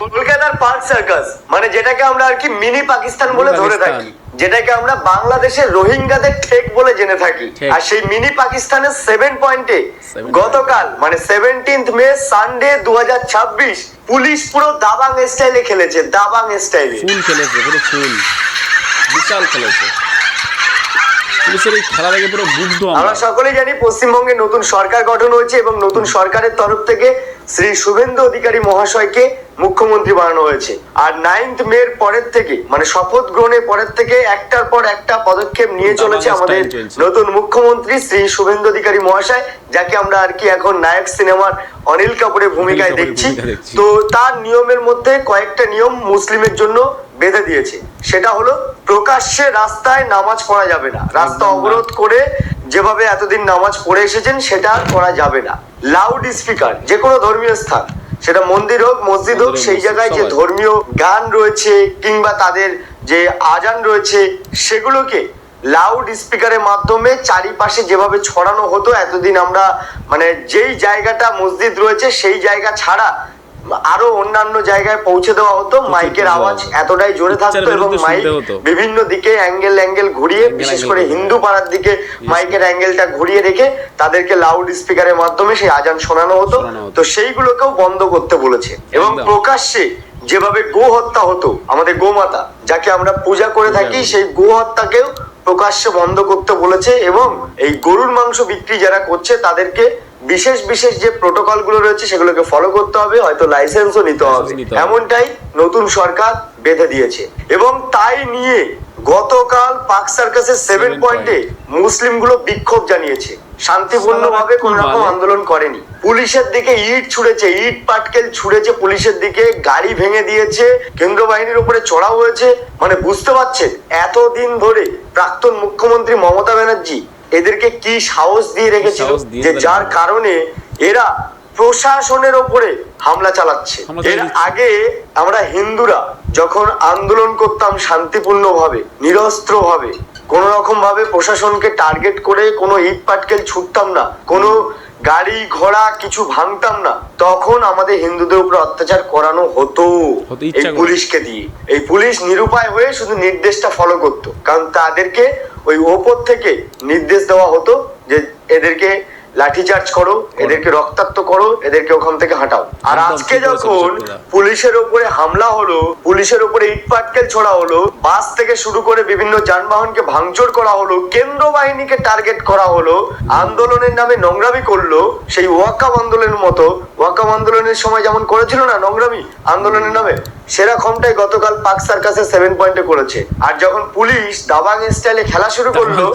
কলকাতার park circus মানে যেটাকে আমরা আর কি মিনি পাকিস্তান বলে ধরে থাকি, যেটাকে আমরা বাংলাদেশের রোহিঙ্গাদের ঠেক বলে জেনে থাকি। আর সেই মিনি পাকিস্তানের 7 পয়েন্টে গতকাল মানে 17 মে সানডে 2026 পুলিশ পুরো দাবাং স্টাইলে খেলেছে, দাবাং স্টাইলে ফুল খেলেছে, পুরো ফুল বিশাল খেলেছে। পুলিশের এই খেলা দেখে পুরো মুগ্ধ আমরা সকলেই জানি পশ্চিমবঙ্গে নতুন সরকার গঠন হয়েছে এবং নতুন সরকারের তরফ থেকে শ্রী শুভেন্দু অধিকারী মহাশয়কে মুখ্যমন্ত্রী বানানো হয়েছে। আর 9 মের পরের থেকে মানে শপথ গ্রহণের পরের থেকে একটার পর একটা পদক্ষেপ নিয়ে চলেছে আমাদের নতুন মুখ্যমন্ত্রী শ্রী শুভেন্দু অধিকারী মহাশয়, যাকে আমরা আর কি এখন নায়ক সিনেমার অনিল কাপুরের ভূমিকায় দেখছি। তো তার নিয়মের মধ্যে কয়েকটা নিয়ম মুসলিমের জন্য বেঁধে দিয়েছে। সেটা হলো প্রকাশ্যে রাস্তায় নামাজ পড়া যাবে না, রাস্তা অবরোধ করে যেভাবে এতদিন নামাজ পড়ে এসেছেন সেটা আর করা যাবে না। লাউড স্পিকার যে কোনো ধর্মীয় স্থান, সেটা মন্দির হোক মসজিদ হোক, সেই জায়গায় যে ধর্মীয় গান রয়েছে কিংবা তাদের যে আজান রয়েছে সেগুলোকে লাউড স্পিকারের মাধ্যমে চারিপাশে যেভাবে ছড়ানো হতো এতদিন, আমরা মানে যেই জায়গাটা মসজিদ রয়েছে সেই জায়গা ছাড়া আরো অন্যান্য জায়গায় পৌঁছে দেওয়া হতো। মাইকের আওয়াজ এতটাই জোরে থাকতো এবং মাইক বিভিন্ন দিকে অ্যাঙ্গেল ঘুরিয়ে, বিশেষ করে হিন্দু পাড়ার দিকে মাইকের অ্যাঙ্গেলটা ঘুরিয়ে রেখে তাদেরকে লাউড স্পিকারের মাধ্যমে সেই আজান শোনানো হতো। তো সেইগুলোকেও বন্ধ করতে বলেছে এবং প্রকাশ্যে যেভাবে গো হত্যা হতো, আমাদের গোমাতা যাকে আমরা পূজা করে থাকি, সেই গো হত্যাকেও প্রকাশ্যে বন্ধ করতে বলেছে। এবং এই গরুর মাংস বিক্রি যারা করছে তাদেরকে বিশেষ বিশেষ যে প্রোটোকল গুলো রয়েছে সেগুলোকে ফলো করতে হবে, হয়তো লাইসেন্সও নিতে হবে, এমনটাই নতুন সরকার বেঁধে দিয়েছে। এবং তাই নিয়ে গতকাল পার্ক সার্কাসের 7 পয়েন্টে মুসলিমগুলো বিক্ষোভ জানিয়েছে, শান্তিপূর্ণভাবে কোন রকম আন্দোলন করেনি। পুলিশের দিকে ইট ছুঁড়েছে, ইট পাটকেল ছুঁড়েছে পুলিশের দিকে, গাড়ি ভেঙে দিয়েছে, কেন্দ্র বাহিনীর উপরে চড়াও হয়েছে। মানে বুঝতে পারছেন এতদিন ধরে প্রাক্তন মুখ্যমন্ত্রী মমতা ব্যানার্জি এদেরকে কি সাহস দিয়ে রেখেছিল, যে যার কারণে এরা প্রশাসনের ওপরে হামলা চালাচ্ছে। এর আগে আমরা হিন্দুরা যখন আন্দোলন করতাম শান্তিপূর্ণ ভাবে, নিরস্ত্র ভাবে, কোন রকম ভাবে প্রশাসনকে টার্গেট করে কোনো ইট পাটকেল ছুটতাম না, কোনো গাড়ি ঘোড়া কিছু ভাঙতাম না, তখন আমাদের হিন্দুদের উপর অত্যাচার করানো হতো এই পুলিশকে দিয়ে। এই পুলিশ নিরুপায় হয়ে শুধু নির্দেশটা ফলো করতো, কারণ তাদেরকে ওই ওপর থেকে নির্দেশ দেওয়া হতো যে এদেরকে লাঠিচার্জ করো, এদেরকে রক্তাক্ত করো, এদেরকে ওখান থেকে হাঁটাও। আর আজকে যখন পুলিশের উপরে হামলা হলো, পুলিশের উপরে ইট পাটকেল ছোড়া হলো, বাস থেকে শুরু করে বিভিন্ন যানবাহনকে ভাঙচুর করা হলো, কেন্দ্র বাহিনীকে টার্গেট করা হলো, আন্দোলনের নামে নোংরামি করলো, সেই ওয়াকাব আন্দোলনের মতো, ওয়াকাব আন্দোলনের সময় যেমন করেছিল না নোংরামি আন্দোলনের নামে, সেরকমটাই গতকাল পার্ক সার্কাসের 7 পয়েন্টে করেছে। আর যখন পুলিশ দাবাং স্টাইলে খেলা শুরু করলো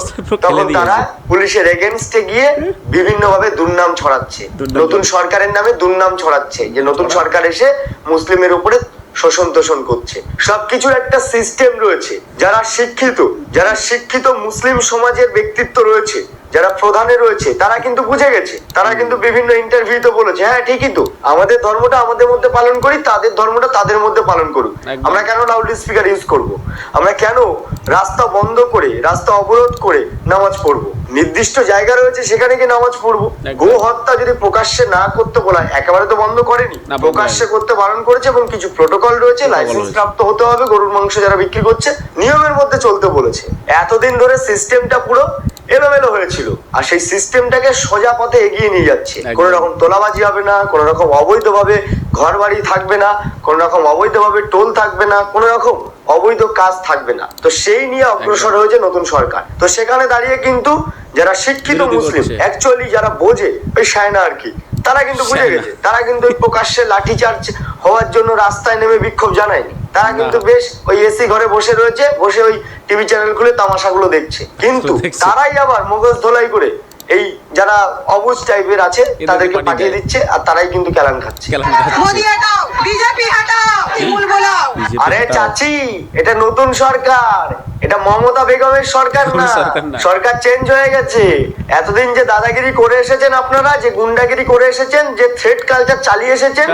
তখন তারা পুলিশের এগেনস্টে গিয়ে বিভিন্ন ভাবে দুর্নাম ছড়াচ্ছে, নতুন সরকারের নামে দুর্নাম ছড়াচ্ছে, যে নতুন সরকার এসে মুসলিমের উপরে শোষণ তোষণ করছে। সবকিছুর একটা সিস্টেম রয়েছে। যারা শিক্ষিত মুসলিম সমাজের ব্যক্তিত্ব রয়েছে, যারা প্রধানে রয়েছে, তারা কিন্তু বুঝে গেছে। তারা কিন্তু বিভিন্ন ইন্টারভিউতে বলেছে, হ্যাঁ ঠিকই তো, আমাদের ধর্মটা আমাদের মধ্যে পালন করি, তাদের ধর্মটা তাদের মধ্যে পালন করুক। আমরা কেন লাউড স্পিকার ইউজ করব? আমরা কেন রাস্তা বন্ধ করে, রাস্তা অবরোধ করে নামাজ পড়বো? নির্দিষ্ট জায়গা রয়েছে সেখানে কি নামাজ পড়বো। গো হত্যা যদি প্রকাশ্যে না করতে বলা, একেবারে তো বন্ধ করেনি, প্রকাশ্যে করতে বারণ করেছে এবং কিছু প্রোটোকল রয়েছে, লাইসেন্স প্রাপ্ত হতে হবে গরুর মাংস যারা বিক্রি করছে, নিয়মের মধ্যে চলতে বলেছে। এতদিন ধরে সিস্টেমটা পুরো এলোমেলো হয়েছিল, আর সেই সিস্টেমটাকে সোজা পথে এগিয়ে নিয়ে যাচ্ছে। কোন রকম তোলাবাজি হবে না, কোন রকম অবৈধভাবে ঘর বাড়ি থাকবে না, কোন রকম অবৈধভাবে টোল থাকবে না, কোন রকম অবৈধ কাজ থাকবে না। তো সেই নিয়ে অগ্রসর হয়েছে নতুন সরকার। তো সেখানে দাঁড়িয়ে কিন্তু যারা শিক্ষিত মুসলিম, অ্যাকচুয়ালি যারা বোঝে, ওই সায়না আর কি, তারা কিন্তু বুঝে গেছে। তারা কিন্তু ওই প্রকাশ্যে লাঠিচার্জ হওয়ার জন্য রাস্তায় নেমে বিক্ষোভ জানায়নি। তারা কিন্তু বেশ ওই এসি ঘরে বসে রয়েছে, বসে ওই টিভি চ্যানেল খুলে তামাশাগুলো দেখছে। কিন্তু তারাই আবার মগজ ধোলাই করে এই যারা অবুঝ টাইপের আছে তাদেরকে পাঠিয়ে দিচ্ছে, আর তারাই কিন্তু কেলান খাচ্ছে। আরে চাচি, এটা নতুন সরকার, এটা মমতা বেগমের সরকার না, সরকার চেঞ্জ হয়ে গেছে। এতদিন যে দাদাগিরি করে এসেছেন আপনারা, যে গুন্ডাগিরি করে এসেছেন, যে থ্রেট কালচার চালিয়ে এসেছেন,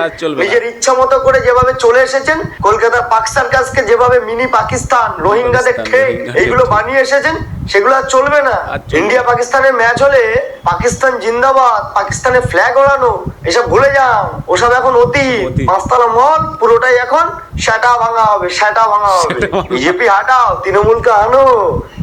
নিজের ইচ্ছা মতো করে যেভাবে চলে এসেছেন, কলকাতার পাক সার্কাসকে যেভাবে মিনি পাকিস্তান, রোহিঙ্গাদের ঠেক এইগুলো বানিয়ে এসেছেন, সেগুলো আর চলবে না। ইন্ডিয়া পাকিস্তানের ম্যাচ হলে পাকিস্তান জিন্দাবাদ, পাকিস্তানের ফ্ল্যাগ ওড়ানো, এসব ভুলে যান। ওসব এখন অতীত। পাঁচতলা মল পুরোটাই এখন সেটা ভাঙা হবে, সেটা ভাঙা হবে। বিজেপি হাটাও, তৃণমূলকে আনো,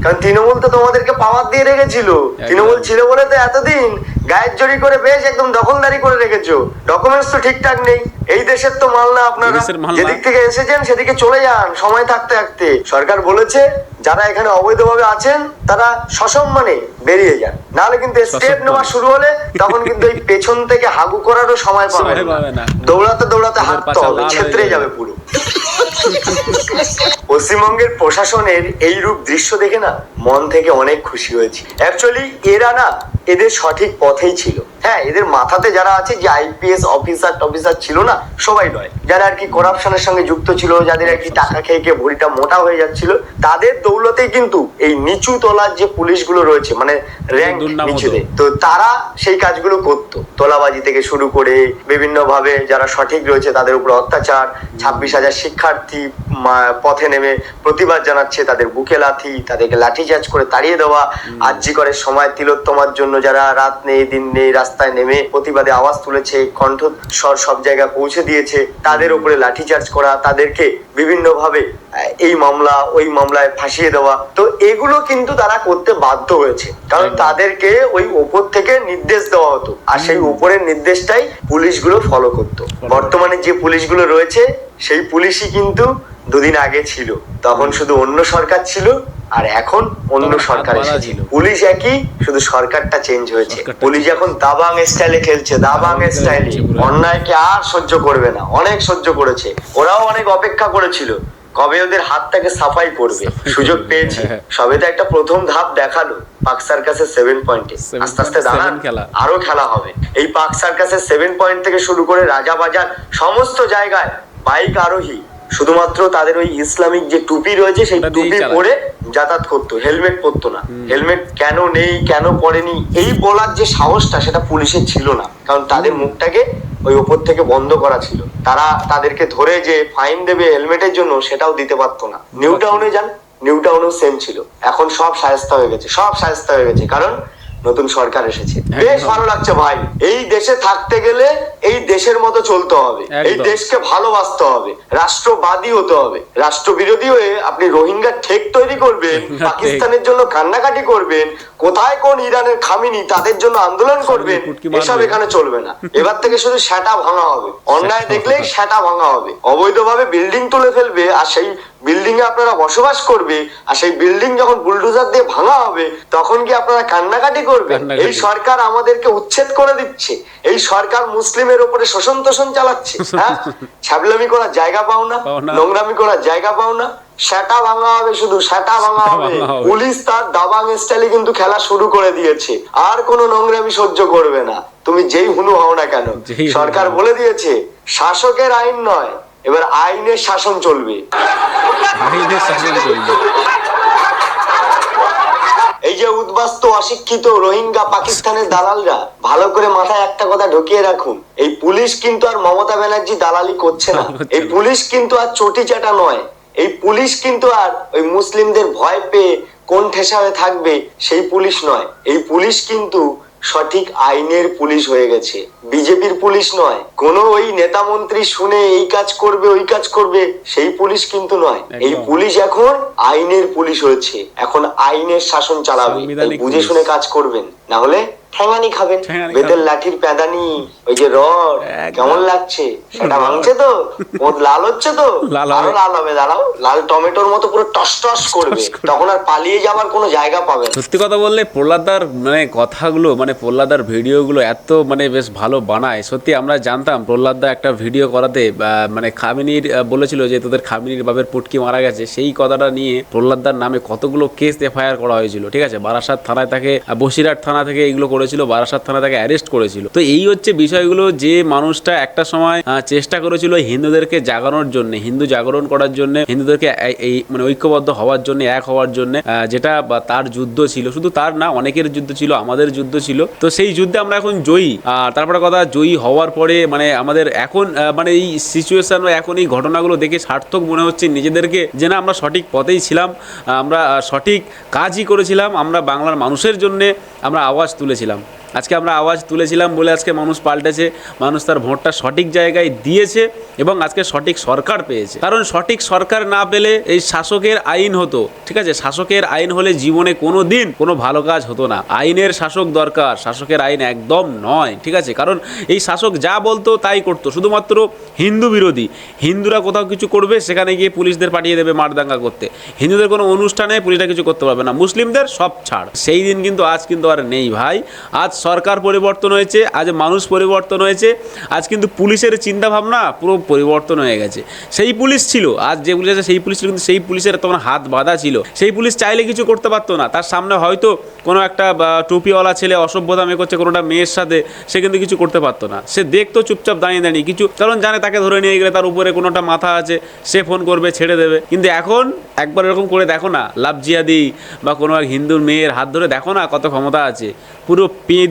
কারণ তৃণমূল তো তোমাদেরকে পাওয়ার দিয়ে রেখেছিল। তৃণমূল ছিল বলে তো এতদিন গায়ের জড়ি করে বেশ একদম দখলদারি করে রেখেছো। ডকুমেন্টস তো ঠিকঠাক নেই। এই দেশের তো মাল না আপনারা, যেদিক থেকে এসেছেন সেদিকে চলে যান সময় থাকতে থাকতে। সরকার বলেছে যারা এখানে অবৈধভাবে আছেন তারা সসম্মানে বেরিয়ে যান, নাহলে কিন্তু স্টেপ নেওয়া শুরু হলে তখন কিন্তু এই পেছন থেকে হাগু করারও সময় পাবে না। দৌড়াতে দৌড়াতে হাঁটতে হবে, ছেত্রে যাবে পুরো। পশ্চিমবঙ্গের প্রশাসনের এই রূপ দৃশ্য দেখে না মন থেকে অনেক খুশি হয়েছি। অ্যাকচুয়ালি এরা না এদের সঠিক পথেই ছিল। হ্যাঁ, এদের মাথাতে যারা আছে, যে আইপিএস অফিসার ছিল না, সবাই নয়, যারা আর কি করাপশনের সঙ্গে যুক্ত ছিল, যাদের আর কি টাকা খেয়ে খেয়ে ভুঁড়িটা মোটা হয়ে যাচ্ছিল, তাদের দৌলতেই কিন্তু এই নিচু তলার যে পুলিশগুলো রয়েছে, মানে র্যাঙ্ক নিচুতে, তো তারা সেই কাজগুলো করতো। তোলাবাজি থেকে শুরু করে বিভিন্ন ভাবে যারা সঠিক রয়েছে তাদের উপর অত্যাচার, 26,000 শিক্ষার্থী পথে নেমে প্রতিবাদ জানাচ্ছে, তাদের বুকে লাথি, তাদেরকে লাঠিচার্জ করে তাড়িয়ে দেওয়া। আরজি করের সময় তিলোত্তমার জন্য যারা রাত নেই দিন নেই রাস্তায় নেমে প্রতিবাদে আওয়াজ তুলেছে, কণ্ঠস্বর সব জায়গায় পৌঁছে দিয়েছে, তাদের উপরে লাঠিচার্জ করা, তাদেরকে বিভিন্ন ভাবে এই মামলা ওই মামলায় ফাঁসিয়ে দেওয়া, তো এগুলো কিন্তু তারা করতে বাধ্য হয়েছে, কারণ তাদেরকে ওই ওপর থেকে নির্দেশ দেওয়া হতো, আর সেই উপরের নির্দেশটাই পুলিশগুলো ফলো করতো। বর্তমানে যে পুলিশগুলো রয়েছে সেই পুলিশই কিন্তু দুদিন আগে ছিল, তখন শুধু অন্য সরকার ছিল, আর এখন অন্য সরকার এসেছে। পুলিশ একই, শুধু সরকারটা চেঞ্জ হয়েছে। পুলিশ এখন দাবাং স্টাইলে খেলছে, দাবাং স্টাইলে অন্যায়কে আর সহ্য করবে না। অনেক সহ্য করেছে, ওরাও অনেক অপেক্ষা করেছিল কবে ওদের হাতটাকে সাফাই করবে। সুযোগ পেয়েছে, সবে তো একটা প্রথম ধাপ দেখালো পাক সার্কাসের 7 পয়েন্টে। আস্তে আস্তে দাঁড়ান, আরো খেলা হবে। এই পাক সার্কাসের 7 পয়েন্ট থেকে শুরু করে রাজাবাজার সমস্ত জায়গায় বাইক আরোহী শুধুমাত্র তাদের ওই ইসলামিক যে টুপি রয়েছে সেই টুপি পরে যাতায়াত করতো, হেলমেট পরতো না। হেলমেট কেন নেই, কেন পরেনি এই বলার যে সাহসটা, সেটা পুলিশের ছিল না, কারণ তাদের মুখটাকে ওই ওপর থেকে বন্ধ করা ছিল। তারা তাদেরকে ধরে যে ফাইন দেবে হেলমেটের জন্য, সেটাও দিতে পারতো না। নিউ টাউনে যান, নিউ টাউনেও সেম ছিল। এখন সব শায়েস্তা হয়ে গেছে, সব শায়েস্তা হয়ে গেছে, কারণ নতুন সরকার এসেছে। বেশ ভালো লাগছে ভাই। এই দেশে থাকতে গেলে এই দেশের মতো চলতে হবে, এই দেশকে ভালোবাসতে হবে, রাষ্ট্রবাদী হতে হবে। রাষ্ট্রবিরোধী হয়ে আপনি রোহিঙ্গা ঠেক তৈরি করবেন, পাকিস্তানের জন্য কান্নাকাটি করবেন, কোথায় কোন ইরানের খামিনি তাদের জন্য আন্দোলন করবেন, এসব এখানে চলবে না। এবার থেকে শুধু সেটা ভাঙা হবে, অন্যায় দেখলেই সেটা ভাঙা হবে। অবৈধভাবে বিল্ডিং তুলে ফেলবে, আর সেই বিল্ডিং এ আপনারা বসবাস করবে, আর সেই বিল্ডিং যখন বুলডোজার দিয়ে ভাঙা হবে তখন কি আপনারা কান্নাকাটি করবেন? এই সরকার আমাদেরকে উচ্ছেদ করে দিচ্ছে, এই সরকার মুসলিমের উপরে শোষণ তোষণ চালাচ্ছে। হ্যাঁ, ছাবলামি করার জায়গা পাও না, নোংরামি করার জায়গা পাও না, সেটা ভাঙা হবে, শুধু সেটা ভাঙা হবে। পুলিশ তার দাবাং স্টাইলে কিন্তু খেলা শুরু করে দিয়েছে, আর কোনো নোংরামি সহ্য করবে না, তুমি যেই হুনু হও না কেন। সরকার বলে দিয়েছে শাসকের আইন নয়, এবার আইনের শাসন চলবে। এই যে উদ্বাস্তু অশিক্ষিত রোহিঙ্গা পাকিস্তানের দালালরা, ভালো করে মাথায় একটা কথা ঢুকিয়ে রাখুন, এই পুলিশ কিন্তু আর মমতা ব্যানার্জি দালালি করছে না। এই পুলিশ কিন্তু আর চটি চাটা নয়, এই পুলিশ কিন্তু আর ওই মুসলিমদের ভয় পেয়ে কোন ঠেসা হয়ে থাকবে সেই পুলিশ নয়। এই পুলিশ কিন্তু সঠিক আইনের পুলিশ হয়ে গেছে, বিজেপির পুলিশ নয়। কোন ওই নেতা মন্ত্রী শুনে এই কাজ করবে ওই কাজ করবে সেই পুলিশ কিন্তু নয়। এই পুলিশ এখন আইনের পুলিশ হয়েছে, এখন আইনের শাসন চালাবে। বুঝে শুনে কাজ করবেন, না হলে ঠ্যাঙানি খাবেন। বেতের লাঠির প্যাদানি, ওই যে রড, কেমন লাগছে? সেটা ভাঙছে তো, লাল হচ্ছে তো, আরো লাল হবে, দাঁড়াও, লাল টমেটোর মতো পুরো টস টস করবে, তখন আর পালিয়ে যাবার কোনো জায়গা পাবে। সত্যি কথা বললে প্রহ্লাদার মানে কথাগুলো, মানে প্রহ্লাদার ভিডিওগুলো এত মানে বেশ ভালো বানায়। সত্যি আমরা জানতাম প্রহ্লাদা একটা ভিডিও করাতে মানে খামিনির বলেছিল যে তোদের খামিনির বাপের পুটকি মারা গেছে, সেই কথাটা নিয়ে প্রহ্লাদার নামে কতগুলো কেস এফআইআর করা হয়েছিল। ঠিক আছে, বারাসাত থানায় তাকে, বসিরহাট থানা থেকে এইগুলো করেছিল। করেছিল, বারাসাত থানা তাকে অ্যারেস্ট করেছিল। তো এই হচ্ছে বিষয়গুলো, যে মানুষটা একটা সময় চেষ্টা করেছিল হিন্দুদেরকে জাগানোর জন্য, হিন্দু জাগরণ করার জন্য, হিন্দুদেরকে এই মানে ঐক্যবদ্ধ হওয়ার জন্য, এক হওয়ার জন্য, যেটা তার যুদ্ধ ছিল, শুধু তার না, অনেকের যুদ্ধ ছিল, আমাদের যুদ্ধ ছিল। তো সেই যুদ্ধে আমরা এখন জয়ী। আর তারপরে কথা, জয়ী হওয়ার পরে মানে আমাদের এখন মানে এই সিচুয়েশন বা এখন এই ঘটনাগুলো দেখে সার্থক মনে হচ্ছে নিজেদেরকে, যে না আমরা সঠিক পথেই ছিলাম, আমরা সঠিক কাজই করেছিলাম, আমরা বাংলার মানুষের জন্যে আমরা আওয়াজ তুলেছিলাম। আজকে আমরা আওয়াজ তুলেছিলাম বলে আজকে মানুষ পাল্টেছে, মানুষ তার ভোটটা সঠিক জায়গায় দিয়েছে এবং আজকে সঠিক সরকার পেয়েছে। কারণ সঠিক সরকার না পেলে এই শাসকের আইন হতো, ঠিক আছে, শাসকের আইন হলে জীবনে কোনো দিন কোনো ভালো কাজ হতো না। আইনের শাসক দরকার, শাসকের আইন একদম নয়, ঠিক আছে। কারণ এই শাসক যা বলতো তাই করতো, শুধুমাত্র হিন্দু বিরোধী। হিন্দুরা কোথাও কিছু করবে সেখানে গিয়ে পুলিশদের পাঠিয়ে দেবে মারদাঙ্গা করতে, হিন্দুদের কোনো অনুষ্ঠানে পুলিশরা কিছু করতে পারবে না, মুসলিমদের সব ছাড়। সেই দিন কিন্তু আজ কিন্তু আর নেই ভাই। আজ সরকার পরিবর্তন হয়েছে, আজ মানুষ পরিবর্তন হয়েছে, আজ কিন্তু পুলিশের চিন্তাভাবনা পুরো পরিবর্তন হয়ে গেছে। সেই পুলিশ ছিল, আজ যে পুলিশ আছে সেই পুলিশ ছিল, কিন্তু সেই পুলিশের তোমার হাত বাঁধা ছিল। সেই পুলিশ চাইলে কিছু করতে পারতো না, তার সামনে হয়তো কোনো একটা টুপিওয়ালা ছেলে অসভ্যতামি করছে কোনোটা মেয়ের সাথে, সে কিন্তু কিছু করতে পারতো না। সে দেখতো চুপচাপ দাঁড়িয়ে দাঁড়িয়ে কিছু, কারণ জানে তাকে ধরে নিয়ে গেলে তার উপরে কোনোটা মাথা আছে, সে ফোন করবে, ছেড়ে দেবে। কিন্তু এখন একবার এরকম করে দেখো না, লাভ জিহাদি বা কোনো এক হিন্দুর মেয়ের হাত ধরে দেখো না কত ক্ষমতা আছে, পুরো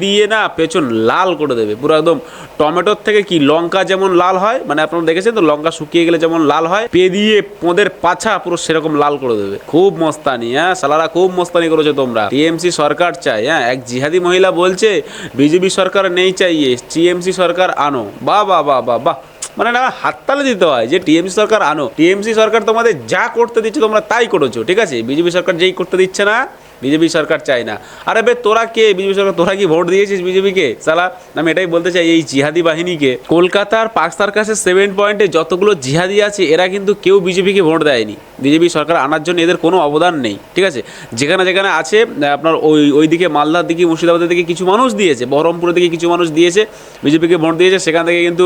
দিয়ে না পেছন লাল করে দেবে, পুরো একদম টমেটোর থেকে কি লঙ্কা যেমন লাল হয়, মানে আপনারা দেখেছেন তো লঙ্কা শুকিয়ে গেলে যেমন লাল হয়, দিয়ে পোঁদের পাছা পুরো সেরকম লাল করে দেবে। খুব মস্তানি, হ্যাঁ সালারা, খুব মস্তানি করেছো তোমরা। টিএমসি সরকার চাই, হ্যাঁ এক জিহাদি মহিলা বলছে বিজেপি সরকার নেই চাইয়ে, টিএমসি সরকার আনো। বাহ বাহ বাহ বাহ বাহ, মানে না হাততালি দিতে হয় যে টিএমসি সরকার আনো। টিএমসি সরকার তোমাদের যা করতে দিচ্ছে তোমরা তাই করেছো, ঠিক আছে। বিজেপি সরকার যেই করতে দিচ্ছে না, বিজেপি সরকার চাই না। আরে বে তোরা কে বিজেপি সরকার, তোরা কি ভোট দিয়েছিস বিজেপিকে? সালা আমি এটাই বলতে চাই, এই জিহাদি বাহিনীকে, কলকাতার পার্ক সার্কাসের 7 পয়েন্টে যতগুলো জিহাদি আছে এরা কিন্তু কেউ বিজেপিকে ভোট দেয়নি। বিজেপি সরকার আনার জন্য এদের কোনো অবদান নেই, ঠিক আছে। যেখানে যেখানে আছে আপনার ওই দিকে মালদার দিকে, মুর্শিদাবাদের দিকে কিছু মানুষ দিয়েছে, বহরমপুরের দিকে কিছু মানুষ দিয়েছে, বিজেপিকে ভোট দিয়েছে, সেখান থেকে কিন্তু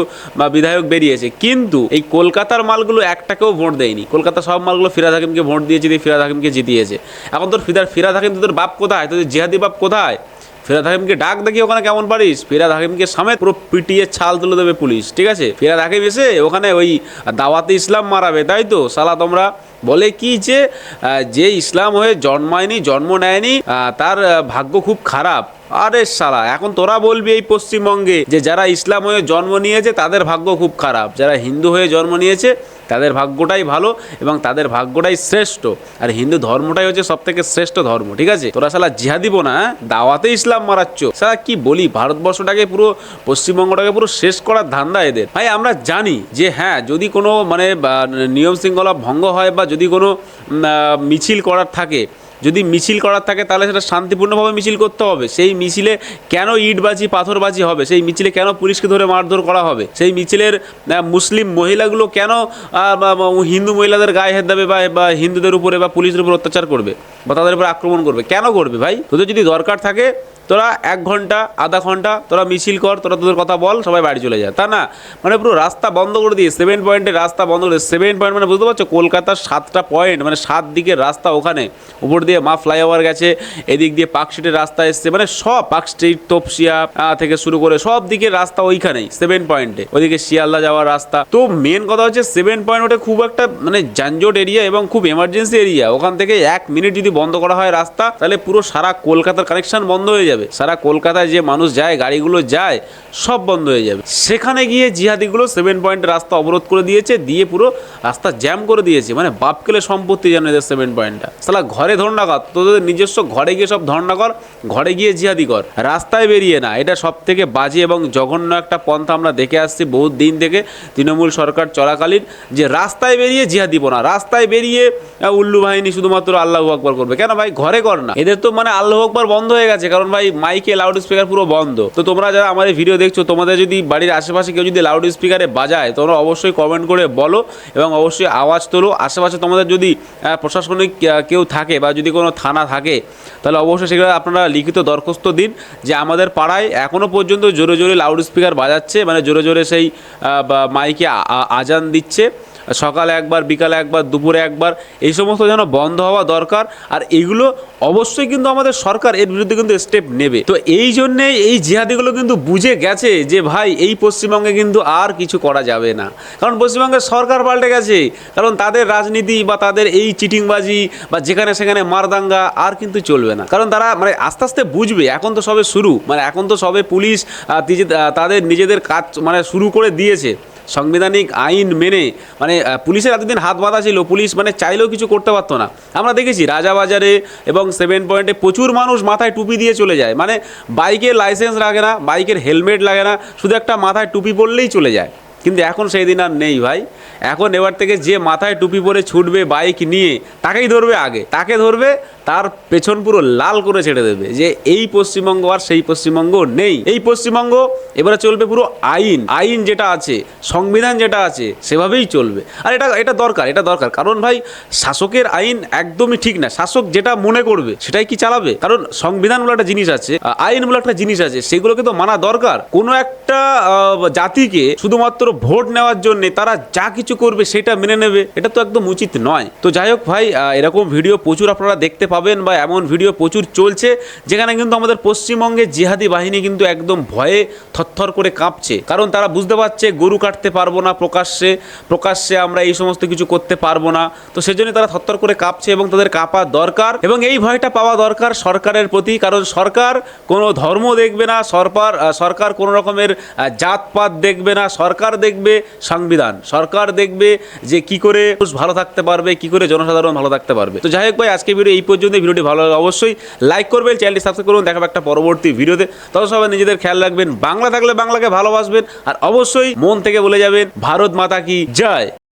বিধায়ক বেরিয়েছে। কিন্তু এই কলকাতার মালগুলো একটাকেও ভোট দেয়নি। কলকাতার সব মালগুলো ফিরহাদ হাকিমকে ভোট দিয়েছে, দিয়ে ফিরহাদ হাকিমকে জিতিয়েছে। এখন তোর ফিরহাদ হাকিম তোদের বাপ কোথায়, তোদের জিহাদি বাপ কোথায়? ফিরহাদ হাকিমকে ডাক দেখি ওখানে কেমন পারিস। ফিরহাদ হাকিমকে সামনে পুরো পিটিয়ে ছাল তুলে দেবে পুলিশ, ঠিক আছে। ফিরহাদ হাকিম এসে ওখানে ওই দাওয়াতে ইসলাম মারাবে, তাই তো সালা তোমরা। বলে কি যে ইসলাম হয়ে জন্মায়নি, জন্ম নেয়নি, তার ভাগ্য খুব খারাপ। আরে শালা, এখন তোরা বলবি এই পশ্চিমবঙ্গে যে যারা ইসলাম হয়ে জন্ম নিয়েছে তাদের ভাগ্য খুব খারাপ, যারা হিন্দু হয়ে জন্ম নিয়েছে তাদের ভাগ্যটাই ভালো এবং তাদের ভাগ্যটাই শ্রেষ্ঠ, আর হিন্দু ধর্মটাই হচ্ছে সব থেকে শ্রেষ্ঠ ধর্ম, ঠিক আছে। তোরা শালা জিহাদিব না, দাওয়াতে ইসলাম মারাচ্ছ। শালা কি বলি, ভারতবর্ষটাকে পুরো, পশ্চিমবঙ্গটাকে পুরো শেষ করার ধান্দা এদের। ভাই আমরা জানি যে হ্যাঁ, যদি কোনো মানে নিয়ম শৃঙ্খলা ভঙ্গ হয় বা যদি কোনো মিছিল করার থাকে, যদি মিছিল করার থাকে তাহলে সেটা শান্তিপূর্ণভাবে মিছিল করতে হবে। সেই মিছিলে কেন ইটবাজি পাথরবাজি হবে? সেই মিছিলে কেন পুলিশকে ধরে মারধর করা হবে? সেই মিছিলের মুসলিম মহিলাগুলো কেন হিন্দু মহিলাদের গায়ে হাত দেবে বা হিন্দুদের উপরে বা পুলিশের উপর অত্যাচার করবে বা তাদের উপর আক্রমণ করবে? কেন করবে ভাই? তোদের যদি দরকার থাকে তোরা 1 ঘন্টা আধা ঘন্টা তোরা মিছিল কর, তোরা তোদের কথা বল, সবাই বাড়ি চলে যায়। তা না, মানে পুরো রাস্তা বন্ধ করে দিয়ে 7 পয়েন্টের রাস্তা বন্ধ করে। 7 পয়েন্ট মানে বুঝতে পারছো, কলকাতার 7টা পয়েন্ট, মানে 7 দিকের রাস্তা, ওখানে উপর দিয়ে মা ফ্লাইওভার গেছে, এদিক দিয়ে পার্ক স্ট্রিটের রাস্তা এসছে, মানে সব পার্ক স্ট্রিট, তপসিয়া থেকে শুরু করে সব দিকের রাস্তা ওইখানেই 7 পয়েন্টে। ওইদিকে শিয়ালদা যাওয়ার রাস্তা। তো মেন কথা হচ্ছে 7 পয়েন্ট ওটা খুব একটা মানে যানজট এরিয়া এবং খুব এমার্জেন্সি এরিয়া। ওখান থেকে 1 মিনিট যদি বন্ধ করা হয় রাস্তা, তাহলে পুরো সারা কলকাতার কানেকশন বন্ধ হয়ে যাবে। সারা কলকাতায় যে মানুষ যায়, গাড়িগুলো যায়, সব বন্ধ হয়ে যাবে। সেখানে গিয়ে জিহাদিগুলো 7 পয়েন্টের রাস্তা অবরোধ করে দিয়েছে, দিয়ে পুরো রাস্তা জ্যাম করে দিয়েছে। মানে বাপকেলে সম্পত্তি জানো এদের 7 পয়েন্টটা। সালা ঘরে ধর্ণা কর, তোদের নিজস্ব ঘরে গিয়ে সব ধর্ণা কর, ঘরে গিয়ে জিহাদি কর, রাস্তায় বেরিয়ে না। এটা সব থেকে বাজে এবং জঘন্য একটা পন্থা আমরা দেখে আসছি বহুত দিন থেকে, তৃণমূল সরকার চলাকালীন, যে রাস্তায় বেরিয়ে জিহাদি না, রাস্তায় বেরিয়ে উল্লু বাহিনী শুধুমাত্র আল্লাহু আকবার করবে। কেন ভাই? ঘরে কর না। এদের তো মানে আল্লাহু আকবার বন্ধ হয়ে গেছে, কারণ ভাই মাইকে লাউড স্পিকার পুরো বন্ধ। তো তোমরা যারা আমার এই ভিডিও দেখছো, তোমাদের যদি বাড়ির আশেপাশে কেউ যদি লাউড স্পিকারে বাজায়, তোমরা অবশ্যই কমেন্ট করে বলো এবং অবশ্যই আওয়াজ তোলো। আশেপাশে তোমাদের যদি প্রশাসনিক কেউ থাকে বা যদি কোনো থানা থাকে, তাহলে অবশ্যই সেগুলো আপনারা লিখিত দরখাস্ত দিন যে আমাদের পাড়ায় এখনও পর্যন্ত জোরে জোরে লাউড স্পিকার বাজাচ্ছে, মানে জোরে জোরে সেই মাইকে আজান দিচ্ছে, সকালে একবার, বিকালে একবার, দুপুরে একবার, এই সমস্ত যেন বন্ধ হওয়া দরকার। আর এগুলো অবশ্যই কিন্তু আমাদের সরকার এর বিরুদ্ধে কিন্তু স্টেপ নেবে। তো এই জন্যে এই জিহাদিগুলো কিন্তু বুঝে গেছে যে ভাই এই পশ্চিমবঙ্গে কিন্তু আর কিছু করা যাবে না, কারণ পশ্চিমবঙ্গের সরকার পাল্টে গেছে। কারণ তাদের রাজনীতি বা তাদের এই চিটিংবাজি বা যেখানে সেখানে মারদাঙ্গা আর কিন্তু চলবে না, কারণ তারা মানে আস্তে আস্তে বুঝবে। এখন তো সবে শুরু, মানে এখন তো সবে পুলিশ তাদের নিজেদের কাজ মানে শুরু করে দিয়েছে সাংবিধানিক আইন মেনে। মানে পুলিশের এতদিন হাত বাঁধা ছিল, পুলিশ মানে চাইলেও কিছু করতে পারতো না। আমরা দেখেছি রাজাবাজারে এবং 7 পয়েন্টে প্রচুর মানুষ মাথায় টুপি দিয়ে চলে যায়, মানে বাইকের লাইসেন্স লাগে না, বাইকের হেলমেট লাগে না, শুধু একটা মাথায় টুপি পরলেই চলে যায়। কিন্তু এখন সেই দিন আর নেই ভাই। এখন এবার থেকে যে মাথায় টুপি পরে ছুটবে বাইক নিয়ে তাকেই ধরবে, আগে তাকে ধরবে, তার পেছন পুরো লাল করে ছেড়ে দেবে যে এই পশ্চিমবঙ্গ আর সেই পশ্চিমবঙ্গ নেই। এই পশ্চিমবঙ্গ এবারে চলবে পুরো আইন যেটা আছে, সংবিধান যেটা আছে সেভাবেই চলবে। আর এটা দরকার, কারণ ভাই শাসকের আইন একদমই ঠিক না। শাসক যেটা মনে করবে সেটাই কি চালাবে, কারণ সংবিধান বলে একটা জিনিস আছে, আইন বলে একটা জিনিস আছে, সেগুলোকে তো মানা দরকার। কোনো একটা জাতিকে শুধুমাত্র ভোট নেওয়ার জন্য তারা যা কিছু করবে সেটা মেনে নেবে, এটা তো একদম উচিত নয়। তো যাই হোক ভাই, এরকম ভিডিও প্রচুর আপনারা দেখতে পাবেন বা এমন ভিডিও প্রচুর চলছে যেখানে কিন্তু আমাদের পশ্চিমবঙ্গের জিহাদি বাহিনী কিন্তু একদম ভয়ে থরথর করে কাঁপছে, কারণ তারা বুঝতে পারছে গরু কাটতে পারবো না প্রকাশ্যে আমরা এই সমস্ত কিছু করতে পারবো না। তো সেজন্য তারা থরথর করে কাঁপছে এবং তাদের কাঁপা দরকার এবং এই ভয়টা পাওয়া দরকার সরকারের প্রতি, কারণ সরকার কোনো ধর্ম দেখবে না, সরকার কোনো রকমের জাতপাত দেখবে না, সরকার দেখবে সংবিধান, সরকার দেখবে যে কি করে মানুষ ভালো থাকতে পারবে, কি করে জনসাধারণ ভালো থাকতে পারবে। তো যাই হোক ভাই, আজকে ভিডিও এই পর্যন্ত। ভিডিওটি ভালো লাগলে অবশ্যই লাইক করবেন, চ্যানেলটি সাবস্ক্রাইব করুন। দেখাবো একটা পরবর্তী ভিডিওতে। তখন সবাই নিজেদের খেয়াল রাখবেন, বাংলা থাকলে বাংলাকে ভালোবাসবেন, আর অবশ্যই মন থেকে বলে যাবেন ভারত মাতা কি জয়।